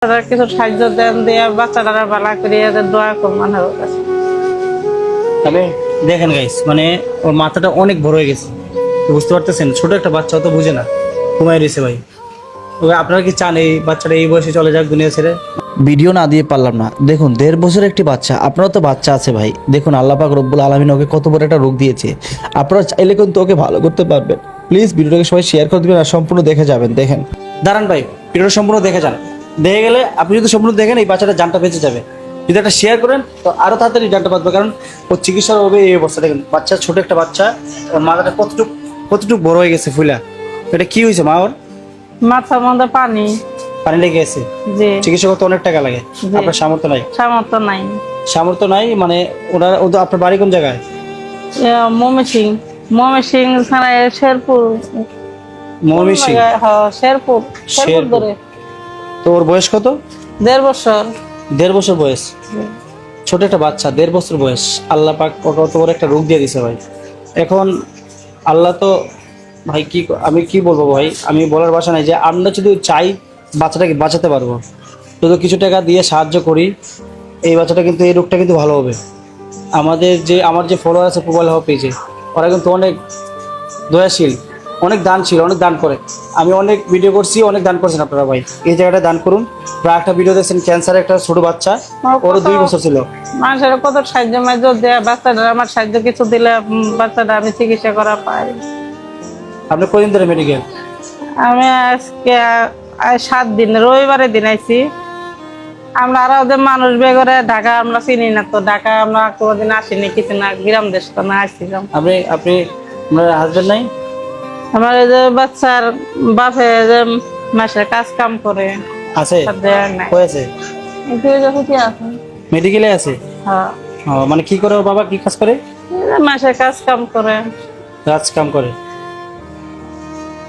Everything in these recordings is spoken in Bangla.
কিছু সাহায্য দেন দিয়ে বাচ্চাটারা ভালো করে দোয়া করবেন। তবে দেখেন গাইস, মানে ওর মাথাটা অনেক বড় হয়ে গেছে, বুঝতে পারতেছেন? ছোট একটা বাচ্চা তো বুঝে না, ঘুমাই রয়েছে ভাই। তবে আপনারা কি চান এই বাচ্চাটা এই বয়সে চলে যাক দুনিয়া ছেড়ে? ভিডিও না দিয়ে পারলাম না। দেখুন 1.5 বছরের একটি বাচ্চা, আপনারও তো বাচ্চা আছে ভাই। দেখুন আল্লাহ পাক রব্বুল আলামিন ওকে কত বড় একটা রোগ দিয়েছে। আপনারা চাইলে কিন্তু ওকে ভালো করতে পারবেন। প্লিজ ভিডিওটাকে সবাই শেয়ার করে দিবেন আর সম্পূর্ণ দেখে যাবেন। দেখেন, দাঁড়ান ভাই, ভিডিওটা সম্পূর্ণ দেখে যান। দেখে গেলে আপনি যদি সম্পূর্ণ দেখেন এই বাচ্চাটা জানটা বেঁচে যাবে। যদি একটা শেয়ার করেন তো আরো তাড়াতাড়ি জানটা বাঁচবে, কারণ ওর চিকিৎসার হবে এই অবস্থা। দেখেন বাচ্চা, ছোট একটা বাচ্চা, ওর মাথাটা কতটুকু বড় হয়ে গেছে ফুলা। এটা কি হয়েছে মা? ওর মাথার মধ্যে পানি পানি লেগে গেছে। জি। চিকিৎসা করতে অনেক টাকা লাগে, আপনার সামর্থ্য নাই? সামর্থ্য নাই মানে ওদের আপনার বাড়ি কোন জায়গায়? ময়মনসিং থানায় শেরপুর। ময়মনসিং? শেরপুর ধরে। তো ওর বয়স কত? 1.5 বছর। 1.5 বছর বয়স, ছোট একটা বাচ্চা, 1.5 বছর বয়স। আল্লাহ পাক কত বড় একটা রোগ দিয়ে দিছে ভাই। এখন আল্লাহ তো ভাই আমি কি বলবো ভাই, আমি বলার ভাষা নাই যে আমরা যদি চাই বাচ্চাটাকে বাঁচাতে পারবো, যদি কিছু টাকা দিয়ে সাহায্য করি এই বাচ্চাটা কিন্তু এই রোগটা কিন্তু ভালো হবে। আমার যে ফলোয়ার আছে প্রোফাইল হওয়া পেজে, ওরা কিন্তু অনেক দয়াশীল, অনেক দানশীল, অনেক দান করে। আমি অনেক ভিডিও করছি, অনেক দান করছেন আপনারা ভাই। এই জায়গাটা দান করুন। প্রায় একটা ভিডিও দেখছেন ক্যান্সার একটা ছোট বাচ্চা, ওর 2 বছর ছিল। মানুষের কত সাহায্য দেয় বাচ্চাটা, আমার সাহায্য কিছু দিলে বাচ্চাটা আমি চিকিৎসা করা পাই। আপনি কদিন ধরে মেডিকেল? আমি আজকে 7 দিন, রবিবারের দিন আইছি। আমরা আরো ওদের মানুষ বেগরে ঢাকা আমরা চিনি না, তো ঢাকা আমরা কোনোদিন আসিনি, কিছু না, গ্রাম দেশ তো না আসছিলাম। আপনি আপনার হাজবেন্ড নাই? আমার এই যে বাচ্চার বাপে যে মাসের কাজ কাম করে আছে? হয়েছে মেডিকেলে আছে? হ্যাঁ। মানে কি করে ওর বাবা, কি কাজ করে? মাসের কাজ কাম করে।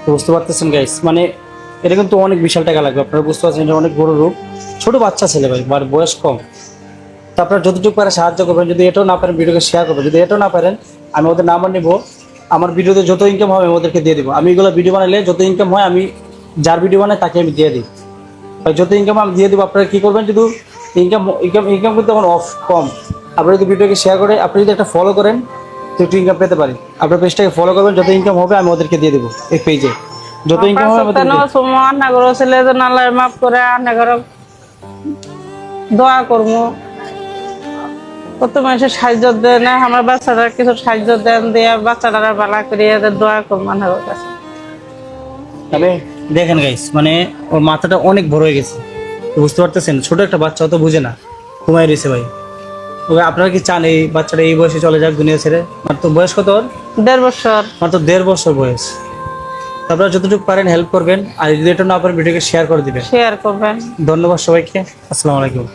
তো বুঝতে পারতেছেন গাইস, মানে এটা কিন্তু অনেক বিশাল টাকা লাগবে। আপনারা বুঝতে পারছেন এটা অনেক বড় রোগ। ছোট বাচ্চা ছেলে ভাই, বয়স কম। তো আপনারা যতটুকু পারে সাহায্য করবেন। যদি এটাও না পারেন ভিডিওকে শেয়ার করবেন। যদি এটাও না পারেন আমি ওদের নাম্বার নিব, আমার ভিডিওতে যত ইনকাম হবে আমি ওদেরকে দিয়ে দিব। আমি এগুলো ভিডিও বানালে যত ইনকাম হয় আমি যার ভিডিও বানাই তাকে আমি দিয়ে দিই ভাই। যত ইনকাম আমি দিয়ে দিব। আপনারা কি করবেন, যদি ইনকাম কিন্তু এখন অফ কম, আপনারা যদি ভিডিওকে শেয়ার করে আপনি যদি একটা ফলো করেন তো একটু ইনকাম পেতে পারি। আপনার পেজটাকে ফলো করবেন, যত ইনকাম হবে আমি ওদেরকে দিয়ে দেবো। এই পেজে যত ইনকাম হবে মাফ করে দোয়া করবো। কত মানুষের সাহায্য দেন না, আমার বাচ্চাটা কিছু সাহায্য দেন দিয়ে বাচ্চাটারা ভালো করে দোয়া করবেন। তবে দেখেন গাইস, মানে ওর মাথাটা অনেক বড় হয়ে গেছে, বুঝতে পারতেছেন? ছোট একটা বাচ্চা তো বুঝে না, ঘুমাই রয়েছে ভাই। তবে আপনারা কি চান এই বাচ্চাটা এই বয়সে চলে যাক দুনিয়া ছেড়ে? মাত্র বয়স কত ওর? 1.5 বছর। মাত্র 1.5 বছর বয়স। আপনারা যতটুকু পারেন হেল্প করবেন, আর যদি এটা না পারেন ভিডিওকে শেয়ার করে দিবেন। শেয়ার করবেন। ধন্যবাদ সবাইকে। আসসালামু আলাইকুম।